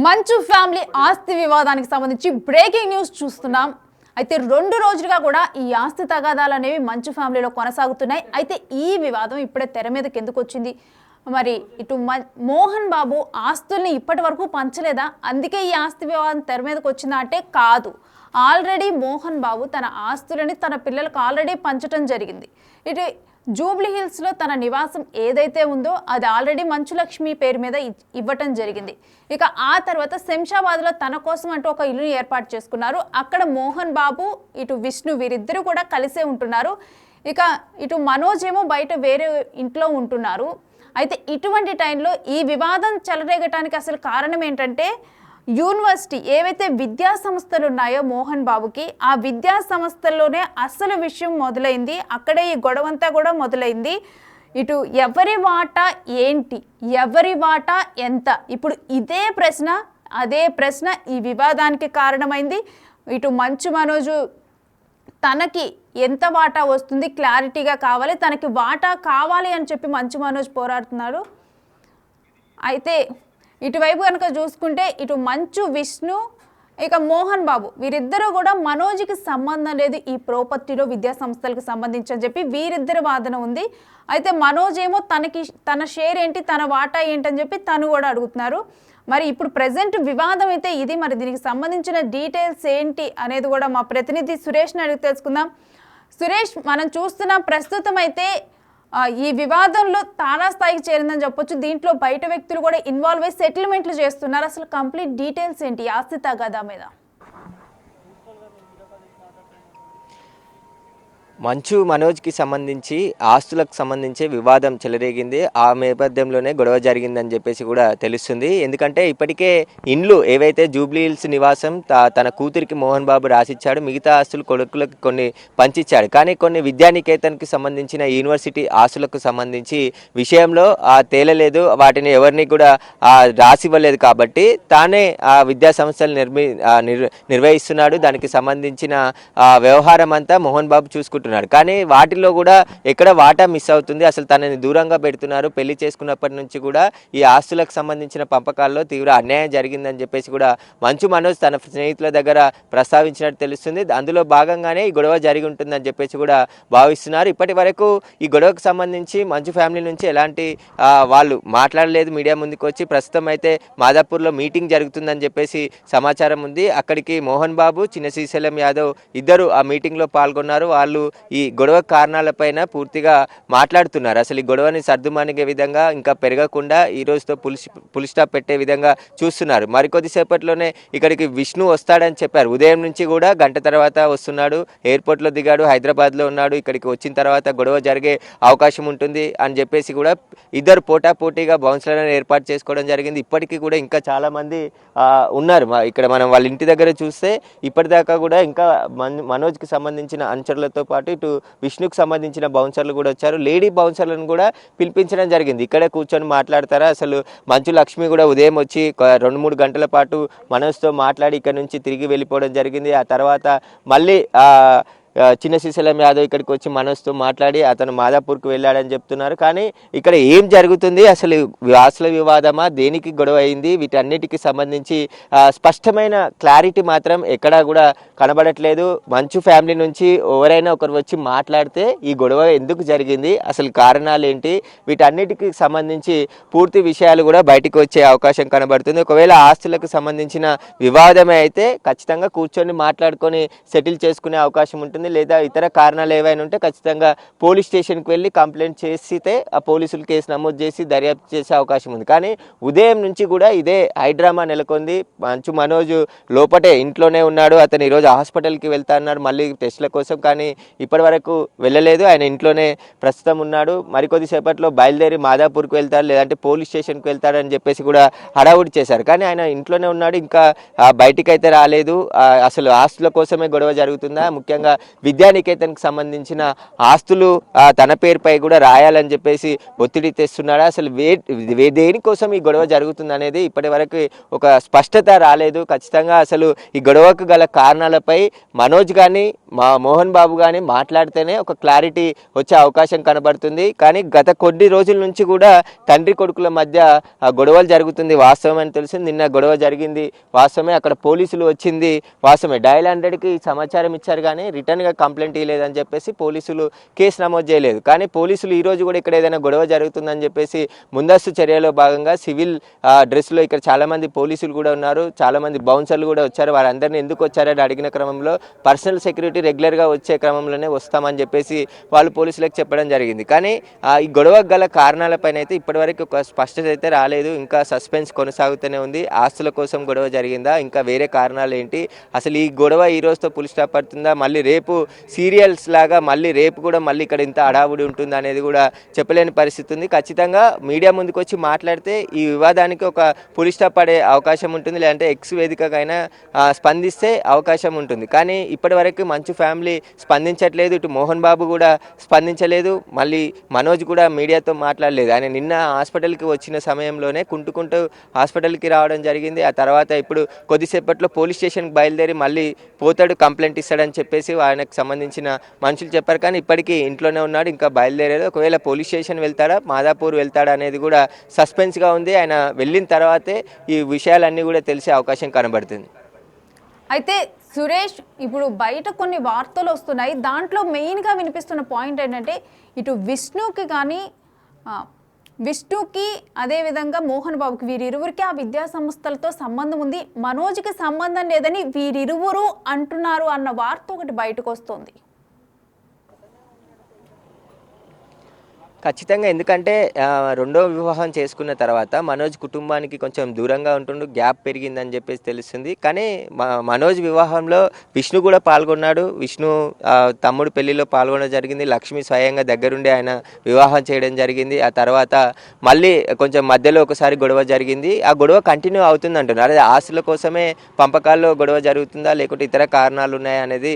మంచు ఫ్యామిలీ ఆస్తి వివాదానికి సంబంధించి బ్రేకింగ్ న్యూస్ చూస్తున్నాం. అయితే 2 రోజులుగా కూడా ఈ ఆస్తి తగాదాలు అనేవి మంచు ఫ్యామిలీలో కొనసాగుతున్నాయి. అయితే ఈ వివాదం ఇప్పుడే తెర మీదకి ఎందుకు వచ్చింది? మరి ఇటు మోహన్ బాబు ఆస్తుల్ని ఇప్పటి వరకు పంచలేదా, అందుకే ఈ ఆస్తి వివాదం తెర మీదకి వచ్చిందా అంటే కాదు. ఆల్రెడీ మోహన్ బాబు తన ఆస్తులని తన పిల్లలకు ఆల్రెడీ పంచడం జరిగింది. ఇటు జూబ్లీ హిల్స్లో తన నివాసం ఏదైతే ఉందో అది ఆల్రెడీ మంచులక్ష్మి పేరు మీద ఇవ్వటం జరిగింది. ఇక ఆ తర్వాత శంషాబాద్లో తన కోసం అంటూ ఒక ఇల్లుని ఏర్పాటు చేసుకున్నారు. అక్కడ మోహన్ బాబు ఇటు విష్ణు వీరిద్దరూ కూడా కలిసే ఉంటున్నారు. ఇక ఇటు మనోజ్ ఏమో బయట వేరే ఇంట్లో ఉంటున్నారు. అయితే ఇటువంటి టైంలో ఈ వివాదం చెలరేగటానికి అసలు కారణం ఏంటంటే, యూనివర్సిటీ ఏవైతే విద్యా సంస్థలు ఉన్నాయో మోహన్ బాబుకి, ఆ విద్యా సంస్థల్లోనే అసలు విషయం మొదలైంది. అక్కడే ఈ గొడవంతా కూడా మొదలైంది. ఇటు ఎవరి వాటా ఏంటి, ఎవరి వాటా ఎంత, ఇప్పుడు అదే ప్రశ్న ఈ వివాదానికి కారణమైంది. ఇటు మంచు మనోజు తనకి ఎంత వాటా వస్తుంది క్లారిటీగా కావాలి, తనకి వాటా కావాలి అని చెప్పి మంచు మనోజ్ పోరాడుతున్నారు. అయితే ఇటువైపు కనుక చూసుకుంటే ఇటు మంచు విష్ణు ఇక మోహన్ బాబు వీరిద్దరూ కూడా మనోజ్కి సంబంధం లేదు ఈ ప్రాపర్టీలో విద్యా సంస్థలకు సంబంధించి అని చెప్పి వీరిద్దరి వాదన ఉంది. అయితే మనోజ్ ఏమో తన షేర్ ఏంటి, తన వాటా ఏంటని చెప్పి తను కూడా అడుగుతున్నారు. మరి ఇప్పుడు ప్రజెంట్ వివాదం అయితే ఇది. మరి దీనికి సంబంధించిన డీటెయిల్స్ ఏంటి అనేది కూడా మా ప్రతినిధి సురేష్ని అడిగి తెలుసుకుందాం. సురేష్, మనం చూస్తున్న ప్రస్తుతం అయితే ఈ వివాదంలో తారాస్థాయికి చేరిందని చెప్పొచ్చు. దీంట్లో బయట వ్యక్తులు కూడా ఇన్వాల్వ్ అయ్యి సెటిల్మెంట్లు చేస్తున్నారు. అసలు కంప్లీట్ డీటెయిల్స్ ఏంటి ఆస్తి తగాదా మీద? మంచు మనోజ్కి సంబంధించి ఆస్తులకు సంబంధించి వివాదం చెలరేగింది. ఆ నేపథ్యంలోనే గొడవ జరిగిందని చెప్పేసి కూడా తెలుస్తుంది. ఎందుకంటే ఇప్పటికే ఇండ్లు ఏవైతే జూబ్లీ హిల్స్ నివాసం తన కూతురికి మోహన్ బాబు రాసిచ్చాడు, మిగతా ఆస్తులు కొడుకులకు కొన్ని పంచిచ్చాడు. కానీ కొన్ని విద్యానికేతన్కి సంబంధించిన యూనివర్సిటీ ఆస్తులకు సంబంధించి విషయంలో తేలలేదు, వాటిని ఎవరిని కూడా రాసివ్వలేదు. కాబట్టి తానే ఆ విద్యా సంస్థలు నిర్వహిస్తున్నాడు. దానికి సంబంధించిన వ్యవహారం అంతా మోహన్ బాబు చూసుకుంటున్నాడు. కానీ వాటిలో కూడా ఎక్కడ వాటా మిస్ అవుతుంది, అసలు తనని దూరంగా పెడుతున్నారు. పెళ్లి చేసుకున్నప్పటి నుంచి కూడా ఈ ఆస్తులకు సంబంధించిన పంపకాల్లో తీవ్ర అన్యాయం జరిగిందని చెప్పేసి కూడా మంచు మనోజ్ తన స్నేహితుల దగ్గర ప్రస్తావించినట్టు తెలుస్తుంది. అందులో భాగంగానే ఈ గొడవ జరిగి ఉంటుందని చెప్పేసి కూడా భావిస్తున్నారు. ఇప్పటి వరకు ఈ గొడవకు సంబంధించి మంచు ఫ్యామిలీ నుంచి ఎలాంటి వాళ్ళు మాట్లాడలేదు మీడియా ముందుకు వచ్చి. ప్రస్తుతం అయితే మాదాపూర్లో మీటింగ్ జరుగుతుందని చెప్పేసి సమాచారం ఉంది. అక్కడికి మోహన్ బాబు, చిన్న శ్రీశైలం యాదవ్ ఇద్దరు ఆ మీటింగ్లో పాల్గొన్నారు. వాళ్ళు ఈ గొడవ కారణాలపైన పూర్తిగా మాట్లాడుతున్నారు. అసలు ఈ గొడవని సర్దుమానిగే విధంగా, ఇంకా పెరగకుండా ఈ రోజుతో పులి స్టాప్ పెట్టే విధంగా చూస్తున్నారు. మరికొద్దిసేపట్లోనే ఇక్కడికి విష్ణు వస్తాడని చెప్పారు. ఉదయం నుంచి కూడా గంట తర్వాత వస్తున్నాడు, ఎయిర్పోర్ట్లో దిగాడు, హైదరాబాద్లో ఉన్నాడు. ఇక్కడికి వచ్చిన తర్వాత గొడవ జరిగే అవకాశం ఉంటుంది అని చెప్పేసి కూడా ఇద్దరు పోటాపోటీగా బౌన్సర్లను ఏర్పాటు చేసుకోవడం జరిగింది. ఇప్పటికీ కూడా ఇంకా చాలామంది ఉన్నారు ఇక్కడ. మనం వాళ్ళ ఇంటి దగ్గర చూస్తే ఇప్పటిదాకా కూడా ఇంకా మనోజ్కి సంబంధించిన అనుచరులతో పాటు ఇటు విష్ణుకు సంబంధించిన బౌన్సర్లు కూడా వచ్చారు. లేడీ బౌన్సర్లను కూడా పిలిపించడం జరిగింది. ఇక్కడే కూర్చొని మాట్లాడతారా, అసలు మంచు లక్ష్మి కూడా ఉదయం వచ్చి 2-3 గంటల పాటు మనోజ్తో మాట్లాడి ఇక్కడ నుంచి తిరిగి వెళ్ళిపోవడం జరిగింది. ఆ తర్వాత మళ్ళీ చిన్న శ్రీశైలం యాదవ్ ఇక్కడికి వచ్చి మనోజ్తో మాట్లాడి అతను మాదాపూర్కు వెళ్ళాడని చెప్తున్నారు. కానీ ఇక్కడ ఏం జరుగుతుంది, అసలు ఆస్తుల వివాదమా, దేనికి గొడవ అయింది, వీటన్నిటికి సంబంధించి స్పష్టమైన క్లారిటీ మాత్రం ఎక్కడా కూడా కనబడట్లేదు. మంచు ఫ్యామిలీ నుంచి ఎవరైనా ఒకరు వచ్చి మాట్లాడితే ఈ గొడవ ఎందుకు జరిగింది, అసలు కారణాలు ఏంటి, వీటన్నిటికి సంబంధించి పూర్తి విషయాలు కూడా బయటకు వచ్చే అవకాశం కనబడుతుంది. ఒకవేళ ఆస్తులకు సంబంధించిన వివాదమే అయితే ఖచ్చితంగా కూర్చొని మాట్లాడుకొని సెటిల్ చేసుకునే అవకాశం ఉంటుంది. లేదా ఇతర కారణాలు ఏవైనా ఉంటే ఖచ్చితంగా పోలీస్ స్టేషన్కి వెళ్ళి కంప్లైంట్ చేస్తే ఆ పోలీసులు కేసు నమోదు చేసి దర్యాప్తు చేసే అవకాశం ఉంది. కానీ ఉదయం నుంచి కూడా ఇదే హైడ్రామా నెలకొంది. మంచు మనోజ్ లోపటే ఇంట్లోనే ఉన్నాడు. అతను ఈరోజు హాస్పిటల్కి వెళ్తా అన్నాడు మళ్ళీ టెస్టుల కోసం, కానీ ఇప్పటి వరకు వెళ్ళలేదు. ఆయన ఇంట్లోనే ప్రస్తుతం ఉన్నాడు. మరికొద్దిసేపట్లో బయలుదేరి మాదాపూర్కి వెళ్తాడు, లేదంటే పోలీస్ స్టేషన్కి వెళ్తాడని చెప్పేసి కూడా హడావుడి చేశారు. కానీ ఆయన ఇంట్లోనే ఉన్నాడు, ఇంకా బయటికి అయితే రాలేదు. అసలు ఆస్తుల కోసమే గొడవ జరుగుతుందా, ముఖ్యంగా విద్యానికేతన్కి సంబంధించిన ఆస్తులు తన పేరుపై కూడా రాయాలని చెప్పేసి ఒత్తిడి తెస్తున్నాడా, అసలు దేనికోసం ఈ గొడవ జరుగుతుంది అనేది ఇప్పటి వరకు ఒక స్పష్టత రాలేదు. ఖచ్చితంగా అసలు ఈ గొడవకు గల కారణాలపై మనోజ్ కానీ మోహన్ బాబు కానీ మాట్లాడితేనే ఒక క్లారిటీ వచ్చే అవకాశం కనబడుతుంది. కానీ గత కొన్ని రోజుల నుంచి కూడా తండ్రి కొడుకుల మధ్య గొడవలు జరుగుతుంది వాస్తవం అని తెలిసింది. నిన్న గొడవ జరిగింది వాస్తవమే, అక్కడ పోలీసులు వచ్చింది వాస్తవమే. డయల్ 100కి సమాచారం ఇచ్చారు కానీ రిటర్న్గా కంప్లైంట్ ఇవ్వలేదని చెప్పేసి పోలీసులు కేసు నమోదు చేయలేదు. కానీ పోలీసులు ఈరోజు కూడా ఇక్కడ ఏదైనా గొడవ జరుగుతుందని చెప్పేసి ముందస్తు చర్యలో భాగంగా సివిల్ డ్రెస్లో ఇక్కడ చాలామంది పోలీసులు కూడా ఉన్నారు, చాలామంది బౌన్సర్లు కూడా వచ్చారు. వారందరినీ ఎందుకు వచ్చారని అడిగిన క్రమంలో పర్సనల్ సెక్యూరిటీ రెగ్యులర్గా వచ్చే క్రమంలోనే వస్తామని చెప్పేసి వాళ్ళు పోలీసులకు చెప్పడం జరిగింది. కానీ ఈ గొడవకు గల కారణాలపైన అయితే ఇప్పటివరకు ఒక స్పష్టత అయితే రాలేదు. ఇంకా సస్పెన్స్ కొనసాగుతూనే ఉంది. ఆస్తుల కోసం గొడవ జరిగిందా, ఇంకా వేరే కారణాలు ఏంటి, అసలు ఈ గొడవ ఈ రోజుతో పులి స్టాప్ పడుతుందా, మళ్ళీ రేపు సీరియల్స్ లాగా మళ్ళీ రేపు కూడా మళ్ళీ ఇక్కడ ఇంత హడావుడి ఉంటుందా అనేది కూడా చెప్పలేని పరిస్థితి ఉంది. ఖచ్చితంగా మీడియా ముందుకు వచ్చి మాట్లాడితే ఈ వివాదానికి ఒక పులి స్టాప్ పడే అవకాశం ఉంటుంది, లేదంటే ఎక్స్ వేదికకైనా స్పందిస్తే అవకాశం ఉంటుంది. కానీ ఇప్పటివరకు మంచు ఫ్యామిలీ స్పందించట్లేదు, ఇటు మోహన్ బాబు కూడా స్పందించలేదు, మళ్ళీ మనోజ్ కూడా మీడియాతో మాట్లాడలేదు. ఆయన నిన్న హాస్పిటల్కి వచ్చిన సమయంలోనే కుంటుకుంటూ హాస్పిటల్కి రావడం జరిగింది. ఆ తర్వాత ఇప్పుడు కొద్దిసేపట్లో పోలీస్ స్టేషన్కి బయలుదేరి మళ్ళీ పోతాడు, కంప్లైంట్ ఇస్తాడని చెప్పేసి ఆయనకు సంబంధించిన మనుషులు చెప్పారు. కానీ ఇప్పటికీ ఇంట్లోనే ఉన్నాడు, ఇంకా బయలుదేరాడు. ఒకవేళ పోలీస్ స్టేషన్ వెళ్తాడా, మాదాపూర్ వెళ్తాడా అనేది కూడా సస్పెన్స్గా ఉంది. ఆయన వెళ్ళిన తర్వాతే ఈ విషయాలన్నీ కూడా తెలిసే అవకాశం కనబడుతుంది. అయితే సురేష్, ఇప్పుడు బయట కొన్ని వార్తలు వస్తున్నాయి, దాంట్లో మెయిన్గా వినిపిస్తున్న పాయింట్ ఏంటంటే ఇటు విష్ణుకి అదేవిధంగా మోహన్ బాబుకి వీరిరువురికి ఆ విద్యా సంస్థలతో సంబంధం ఉంది, మనోజ్కి సంబంధం లేదని వీరిరువురు అంటున్నారు అన్న వార్త ఒకటి బయటకు వస్తుంది. ఖచ్చితంగా, ఎందుకంటే రెండో వివాహం చేసుకున్న తర్వాత మనోజ్ కుటుంబానికి కొంచెం దూరంగా ఉంటుండు, గ్యాప్ పెరిగిందని చెప్పేసి తెలుస్తుంది. కానీ మనోజ్ వివాహంలో విష్ణు కూడా పాల్గొన్నాడు, విష్ణు తమ్ముడు పెళ్లిలో పాల్గొనడం జరిగింది. లక్ష్మి స్వయంగా దగ్గరుండి ఆయన వివాహం చేయడం జరిగింది. ఆ తర్వాత మళ్ళీ కొంచెం మధ్యలో ఒకసారి గొడవ జరిగింది. ఆ గొడవ కంటిన్యూ అవుతుంది అంటున్నారు. అదే ఆస్తుల కోసమే పంపకాల్లో గొడవ జరుగుతుందా, లేకుంటే ఇతర కారణాలు ఉన్నాయా అనేది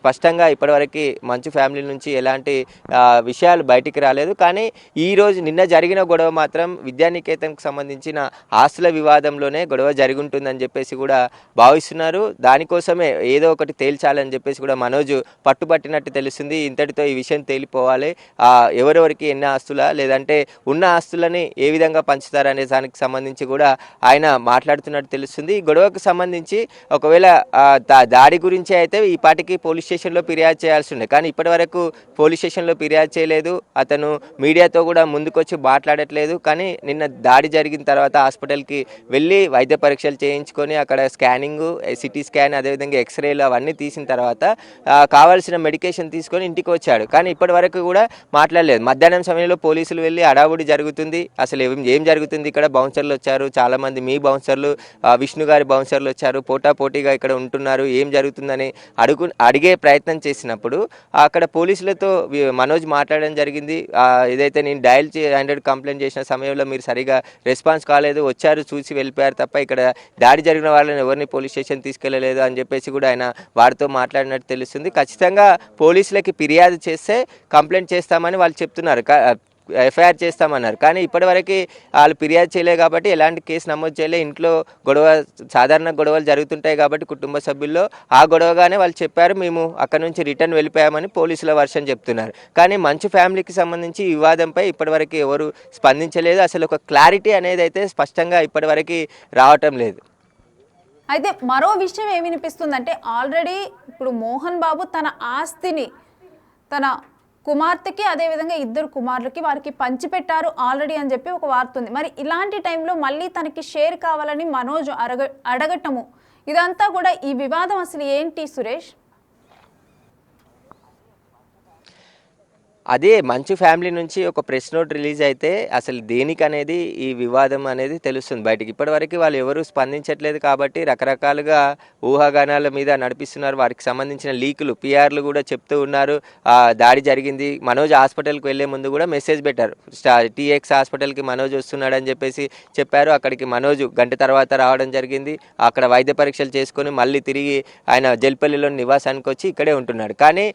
స్పష్టంగా ఇప్పటివరకు మంచు ఫ్యామిలీ నుంచి ఎలాంటి విషయాలు బయటికి రాలేదు. కానీ ఈరోజు నిన్న జరిగిన గొడవ మాత్రం విద్యానికేతన్కి సంబంధించిన ఆస్తుల వివాదంలోనే గొడవ జరిగి ఉంటుందని చెప్పేసి కూడా భావిస్తున్నారు. దానికోసమే ఏదో ఒకటి తేల్చాలని చెప్పేసి కూడా మనోజ్ పట్టుబట్టినట్టు తెలుస్తుంది. ఇంతటితో ఈ విషయం తేలిపోవాలి, ఎవరెవరికి ఎన్ని ఆస్తులా, లేదంటే ఉన్న ఆస్తులని ఏ విధంగా పంచుతారనే దానికి సంబంధించి కూడా ఆయన మాట్లాడుతున్నట్టు తెలుస్తుంది. ఈ గొడవకు సంబంధించి ఒకవేళ దాడి గురించి అయితే ఈ పాటికి పోలీస్ స్టేషన్లో ఫిర్యాదు చేయాల్సి ఉండే, కానీ ఇప్పటి వరకు పోలీస్ స్టేషన్లో ఫిర్యాదు చేయలేదు. అతను మీడియాతో కూడా ముందుకొచ్చి మాట్లాడట్లేదు. కానీ నిన్న దాడి జరిగిన తర్వాత హాస్పిటల్కి వెళ్ళి వైద్య పరీక్షలు చేయించుకొని అక్కడ స్కానింగ్, సిటీ స్కాన్, అదేవిధంగా ఎక్స్రేలు అవన్నీ తీసిన తర్వాత కావాల్సిన మెడికేషన్ తీసుకొని ఇంటికి వచ్చాడు. కానీ ఇప్పటి వరకు కూడా మాట్లాడలేదు. మధ్యాహ్నం సమయంలో పోలీసులు వెళ్ళి హడావుడి జరుగుతుంది, అసలు ఏం జరుగుతుంది ఇక్కడ, బౌన్సర్లు వచ్చారు చాలామంది, మీ బౌన్సర్లు, విష్ణు గారి బౌన్సర్లు వచ్చారు, పోటాపోటీగా ఇక్కడ ఉంటున్నారు, ఏం జరుగుతుందని అడిగే ప్రయత్నం చేసినప్పుడు అక్కడ పోలీసులతో మనోజ్ మాట్లాడడం జరిగింది. ఏదైతే నేను డయల్ 100 కంప్లైంట్ చేసిన సమయంలో మీరు సరిగా రెస్పాన్స్ కాలేదు, వచ్చారు చూసి వెళ్ళిపోయారు తప్ప ఇక్కడ దాడి జరిగిన వాళ్ళని ఎవరిని పోలీస్ స్టేషన్ తీసుకెళ్లలేదు అని చెప్పేసి కూడా ఆయన వారితో మాట్లాడినట్టు తెలుస్తుంది. ఖచ్చితంగా పోలీసులకి ఫిర్యాదు చేస్తే కంప్లైంట్ చేస్తామని వాళ్ళు చెప్తున్నారు, ఎఫ్ఐఆర్ చేస్తామన్నారు. కానీ ఇప్పటివరకు వాళ్ళు ఫిర్యాదు చేయలేదు కాబట్టి ఎలాంటి కేసు నమోదు చేయలే. ఇంట్లో సాధారణ గొడవలు జరుగుతుంటాయి కాబట్టి కుటుంబ సభ్యుల్లో ఆ గొడవగానే వాళ్ళు చెప్పారు, మేము అక్కడ నుంచి రిటర్న్ వెళ్ళిపోయామని పోలీసుల వర్షన్ చెప్తున్నారు. కానీ మంచు ఫ్యామిలీకి సంబంధించి ఈ వివాదంపై ఇప్పటివరకు ఎవరు స్పందించలేదు. అసలు ఒక క్లారిటీ అనేది అయితే స్పష్టంగా ఇప్పటివరకు రావటం లేదు. అయితే మరో విషయం ఏమి వినిపిస్తుందంటే ఆల్రెడీ ఇప్పుడు మోహన్ బాబు తన ఆస్తిని తన కుమార్తెకి అదేవిధంగా 2 కుమారులకి వారికి పంచిపెట్టారు ఆల్రెడీ అని చెప్పి ఒక వార్త ఉంది. మరి ఇలాంటి టైంలో మళ్ళీ తనకి షేర్ కావాలని మనోజ్ అడగటము, ఇదంతా కూడా ఈ వివాదం అసలు ఏంటి సురేష్? అదే మంచు ఫ్యామిలీ నుంచి ఒక ప్రెస్ నోట్ రిలీజ్ అయితే అసలు దేనికి అనేది ఈ వివాదం అనేది తెలుస్తుంది బయటికి. ఇప్పటివరకు వాళ్ళు ఎవరు స్పందించట్లేదు కాబట్టి రకరకాలుగా ఊహాగానాల మీద నడిపిస్తున్నారు. వారికి సంబంధించిన లీకులు పిఆర్లు కూడా చెప్తూ ఉన్నారు. దాడి జరిగింది, మనోజ్ హాస్పిటల్కి వెళ్ళే ముందు కూడా మెసేజ్ పెట్టారు, టీఎక్స్ హాస్పిటల్కి మనోజ్ వస్తున్నాడని చెప్పేసి చెప్పారు. అక్కడికి మనోజ్ గంట తర్వాత రావడం జరిగింది. అక్కడ వైద్య పరీక్షలు చేసుకొని మళ్ళీ తిరిగి ఆయన జల్పల్లిలోని నివాసానికి వచ్చి ఇక్కడే ఉంటున్నాడు. కానీ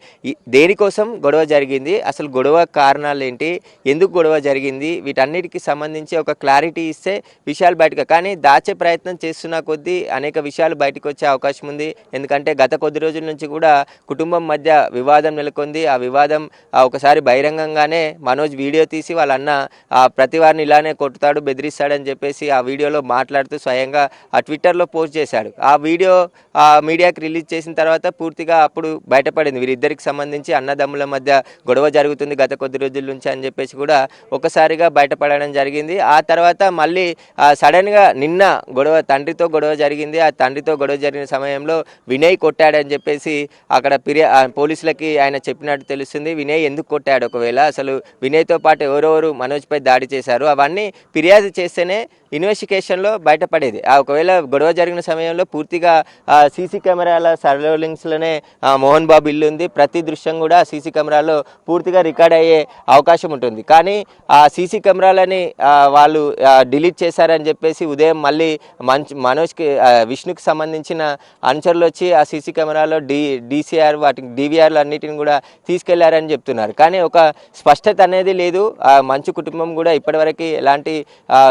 దేనికోసం గొడవ జరిగింది, అసలు గొడవ కారణాలు ఏంటి, ఎందుకు గొడవ జరిగింది, వీటన్నిటికీ సంబంధించి ఒక క్లారిటీ ఇస్తే విషయాలు బయటకు, కానీ దాచే ప్రయత్నం చేస్తున్న కొద్దీ అనేక విషయాలు బయటకు వచ్చే అవకాశం ఉంది. ఎందుకంటే గత కొద్ది రోజుల నుంచి కూడా కుటుంబం మధ్య వివాదం నెలకొంది. ఆ వివాదం ఒకసారి బహిరంగంగానే మనోజ్ వీడియో తీసి వాళ్ళ అన్న ప్రతి వారిని ఇలానే కొట్టుతాడు, బెదిరిస్తాడని చెప్పేసి ఆ వీడియోలో మాట్లాడుతూ స్వయంగా ఆ ట్విట్టర్లో పోస్ట్ చేశాడు. ఆ వీడియో మీడియాకి రిలీజ్ చేసిన తర్వాత పూర్తిగా అప్పుడు బయటపడింది వీరిద్దరికి సంబంధించి అన్నదమ్ముల మధ్య గొడవ జరుగుతుంది గత కొద్ది రోజుల నుంచి అని చెప్పేసి కూడా ఒకసారిగా బయటపడడం జరిగింది. ఆ తర్వాత మళ్ళీ సడన్గా నిన్న తండ్రితో గొడవ జరిగింది. ఆ తండ్రితో గొడవ జరిగిన సమయంలో వినయ్ కొట్టాడని చెప్పేసి అక్కడ పోలీసులకి ఆయన చెప్పినట్టు తెలుస్తుంది. వినయ్ ఎందుకు కొట్టాడు, ఒకవేళ అసలు వినయ్తో పాటు ఎవరెవరు మనోజ్పై దాడి చేశారు, అవన్నీ ఫిర్యాదు చేస్తేనే ఇన్వెస్టిగేషన్లో బయటపడేది. ఒకవేళ గొడవ జరిగిన సమయంలో పూర్తిగా సీసీ కెమెరాల సర్వేలెన్స్లోనే మోహన్ బాబు ఇల్లు ఉంది. ప్రతి దృశ్యం కూడా సీసీ కెమెరాలో పూర్తిగా రికార్డ్ అయ్యే అవకాశం ఉంటుంది. కానీ ఆ సీసీ కెమెరాలని వాళ్ళు డిలీట్ చేశారని చెప్పేసి ఉదయం మళ్ళీ మనోజ్కి విష్ణుకి సంబంధించిన అనుచరులు వచ్చి ఆ సీసీ కెమెరాలో డీసీఆర్ వాటికి డీవీఆర్లు అన్నిటిని కూడా తీసుకెళ్లారని చెప్తున్నారు. కానీ ఒక స్పష్టత అనేది లేదు. మంచు కుటుంబం కూడా ఇప్పటివరకు ఎలాంటి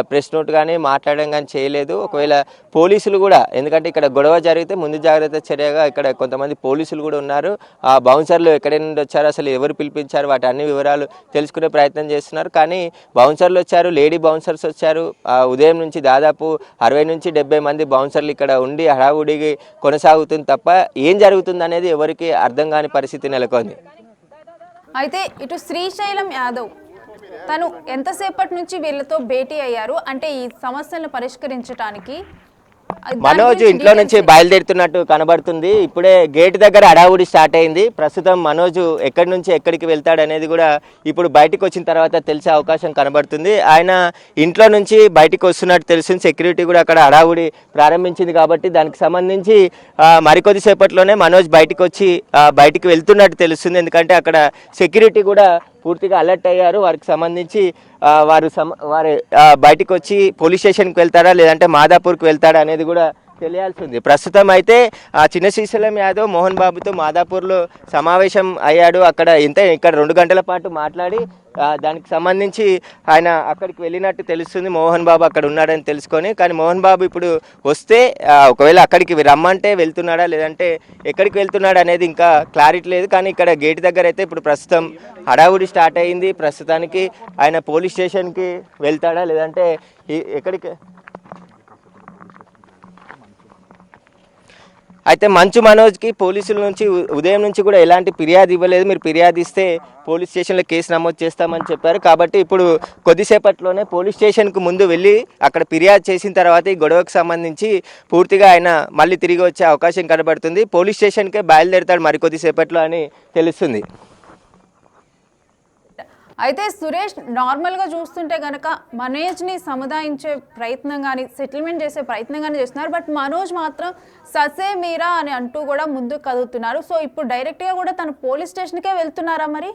ప్రెస్ నోట్ కానీ మాట్లాడడం కానీ చేయలేదు. ఒకవేళ పోలీసులు కూడా, ఎందుకంటే ఇక్కడ గొడవ జరిగితే ముందు జాగ్రత్త చర్యగా ఇక్కడ కొంతమంది పోలీసులు కూడా ఉన్నారు. ఆ బౌన్సర్లు ఎక్కడి నుండి వచ్చారు, అసలు ఎవరు పిలిపించారు, వాటి అన్ని వివరాలు తెలుసుకునే ప్రయత్నం చేస్తున్నారు. కానీ బౌన్సర్లు వచ్చారు, లేడీ బౌన్సర్స్ వచ్చారు. ఉదయం నుంచి దాదాపు 60 నుంచి 70 మంది బౌన్సర్లు ఇక్కడ ఉండి హడావుడికి కొనసాగుతుంది తప్ప ఏం జరుగుతుంది అనేది ఎవరికి అర్థం కాని పరిస్థితి నెలకొంది. అయితే ఇటు శ్రీశైలం యాదవ్ తను ఎంతసేపటి నుంచి వీళ్ళతో భేటీ అయ్యారు, అంటే ఈ సమస్యలను పరిష్కరించడానికి మనోజ్ ఇంట్లో నుంచి బయలుదేరుతున్నట్టు కనబడుతుంది. ఇప్పుడే గేట్ దగ్గర అడావుడి స్టార్ట్ అయింది. ప్రస్తుతం మనోజ్ ఎక్కడి నుంచి ఎక్కడికి వెళ్తాడు అనేది కూడా ఇప్పుడు బయటకు వచ్చిన తర్వాత తెలిసే అవకాశం కనబడుతుంది. ఆయన ఇంట్లో నుంచి బయటకు వస్తున్నట్టు తెలుస్తుంది. సెక్యూరిటీ కూడా అక్కడ అడావుడి ప్రారంభించింది కాబట్టి దానికి సంబంధించి మరికొద్దిసేపట్లోనే మనోజ్ బయటికి వెళ్తున్నట్టు తెలుస్తుంది. ఎందుకంటే అక్కడ సెక్యూరిటీ కూడా పూర్తిగా అలర్ట్ అయ్యారు. వారికి సంబంధించి వారు బయటకు వచ్చి పోలీస్ స్టేషన్కి వెళ్తారా లేదంటే మాదాపూర్కి వెళ్తాడా అనేది కూడా తెలియాల్సి ఉంది. ప్రస్తుతం అయితే చిన్న శ్రీశైలం యాదవ్ మోహన్ బాబుతో మాదాపూర్లో సమావేశం అయ్యాడు. ఇక్కడ 2 గంటల పాటు మాట్లాడి దానికి సంబంధించి ఆయన అక్కడికి వెళ్ళినట్టు తెలుస్తుంది. మోహన్ బాబు అక్కడ ఉన్నాడని తెలుసుకొని, కానీ మోహన్ బాబు ఇప్పుడు వస్తే ఒకవేళ అక్కడికి రమ్మంటే వెళ్తున్నాడా లేదంటే ఎక్కడికి వెళ్తున్నాడు అనేది ఇంకా క్లారిటీ లేదు. కానీ ఇక్కడ గేట్ దగ్గర అయితే ఇప్పుడు ప్రస్తుతం హడావుడి స్టార్ట్ అయ్యింది. ప్రస్తుతానికి ఆయన పోలీస్ స్టేషన్కి వెళ్తాడా లేదంటే ఎక్కడికి అయితే మంచు మనోజ్కి పోలీసుల నుంచి ఉదయం నుంచి కూడా ఎలాంటి ఫిర్యాదు ఇవ్వలేదు. మీరు ఫిర్యాదు ఇస్తే పోలీస్ స్టేషన్లో కేసు నమోదు చేస్తామని చెప్పారు. కాబట్టి ఇప్పుడు కొద్దిసేపట్లోనే పోలీస్ స్టేషన్కు ముందు వెళ్ళి అక్కడ ఫిర్యాదు చేసిన తర్వాత ఈ గొడవకు సంబంధించి పూర్తిగా ఆయన మళ్ళీ తిరిగి వచ్చే అవకాశం కనబడుతుంది. పోలీస్ స్టేషన్కే బయలుదేరుతాడు మరికొద్దిసేపట్లో అని తెలుస్తుంది. అయితే సురేష్, నార్మల్గా చూస్తుంటే కనుక మనోజ్ని సముదాయించే ప్రయత్నం కానీ సెటిల్మెంట్ చేసే ప్రయత్నం కానీ చేస్తున్నారు. బట్ మనోజ్ మాత్రం ససే మీరా అని అంటూ కూడా ముందుకు కదులుతున్నారు. సో ఇప్పుడు డైరెక్ట్గా కూడా తను పోలీస్ స్టేషన్కే వెళ్తున్నారా మరి?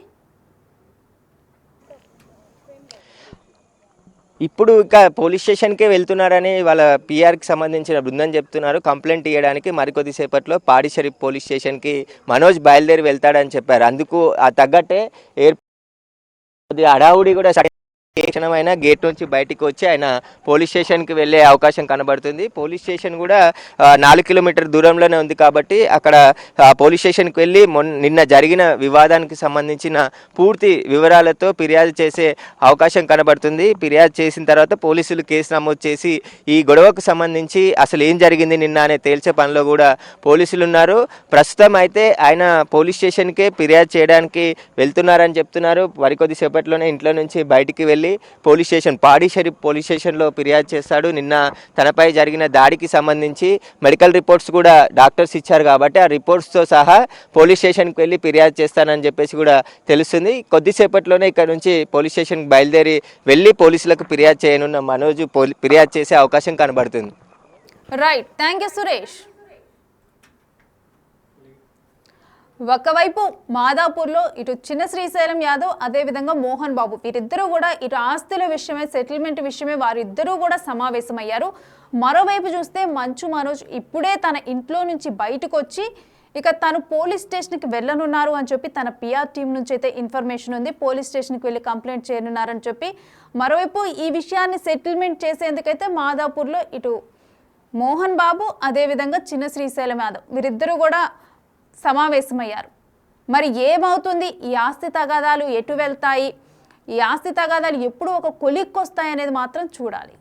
ఇప్పుడు ఇంకా పోలీస్ స్టేషన్కే వెళ్తున్నారని వాళ్ళ పిఆర్కి సంబంధించిన బృందం చెప్తున్నారు. కంప్లైంట్ ఇవ్వడానికి మరికొద్దిసేపట్లో పాడి షరీఫ్ పోలీస్ స్టేషన్కి మనోజ్ బయలుదేరి వెళ్తాడని చెప్పారు. అందుకు తగ్గట్టే హడావుడి కూడా క్షణమైన గేట్ నుంచి బయటికి వచ్చి ఆయన పోలీస్ స్టేషన్కి వెళ్ళే అవకాశం కనబడుతుంది. పోలీస్ స్టేషన్ కూడా 4 కిలోమీటర్ దూరంలోనే ఉంది కాబట్టి అక్కడ పోలీస్ స్టేషన్కి వెళ్ళి నిన్న జరిగిన వివాదానికి సంబంధించిన పూర్తి వివరాలతో ఫిర్యాదు చేసే అవకాశం కనబడుతుంది. ఫిర్యాదు చేసిన తర్వాత పోలీసులు కేసు నమోదు చేసి ఈ గొడవకు సంబంధించి అసలు ఏం జరిగింది నిన్న అనే తేల్చే పనిలో కూడా పోలీసులు ఉన్నారు. ప్రస్తుతం అయితే ఆయన పోలీస్ స్టేషన్కే ఫిర్యాదు చేయడానికి వెళ్తున్నారని చెప్తున్నారు. మరికొద్దిసేపట్లోనే ఇంట్లో నుంచి బయటికి వెళ్ళి వెళ్ళి పోలీస్ స్టేషన్ పాడి షరీఫ్ పోలీస్ స్టేషన్లో ఫిర్యాదు చేస్తాడు. నిన్న తనపై జరిగిన దాడికి సంబంధించి మెడికల్ రిపోర్ట్స్ కూడా డాక్టర్స్ ఇచ్చారు కాబట్టి ఆ రిపోర్ట్స్తో సహా పోలీస్ స్టేషన్కి వెళ్ళి ఫిర్యాదు చేస్తానని చెప్పేసి కూడా తెలుస్తుంది. కొద్దిసేపట్లోనే ఇక్కడ నుంచి పోలీస్ స్టేషన్కి బయలుదేరి వెళ్ళి పోలీసులకు ఫిర్యాదు చేయనున్న మనోజ్ ఫిర్యాదు చేసే అవకాశం కనబడుతుంది. Right, thank you Suresh. ఒకవైపు మాదాపూర్లో ఇటు చిన్న శ్రీశైలం యాదవ్ అదేవిధంగా మోహన్ బాబు వీరిద్దరూ కూడా ఇటు ఆస్తుల విషయమే సెటిల్మెంట్ విషయమే వారిద్దరూ కూడా సమావేశమయ్యారు. మరోవైపు చూస్తే మంచు మనోజ్ ఇప్పుడే తన ఇంట్లో నుంచి బయటకు వచ్చి ఇక తను పోలీస్ స్టేషన్కి వెళ్ళనున్నారు అని చెప్పి తన పిఆర్ టీం నుంచి అయితే ఇన్ఫర్మేషన్ ఉంది. పోలీస్ స్టేషన్కి వెళ్ళి కంప్లైంట్ చేయనున్నారని చెప్పి మరోవైపు ఈ విషయాన్ని సెటిల్మెంట్ చేసేందుకైతే మాదాపూర్లో ఇటు మోహన్ బాబు అదేవిధంగా చిన్న శ్రీశైలం యాదవ్ వీరిద్దరూ కూడా సమావేశమయ్యారు. మరి ఏమవుతుంది, ఈ ఆస్తి తగాదాలు ఎటు వెళ్తాయి, ఈ ఆస్తి తగాదాలు ఎప్పుడు ఒక కొలిక్కొస్తాయి అనేది మాత్రం చూడాలి.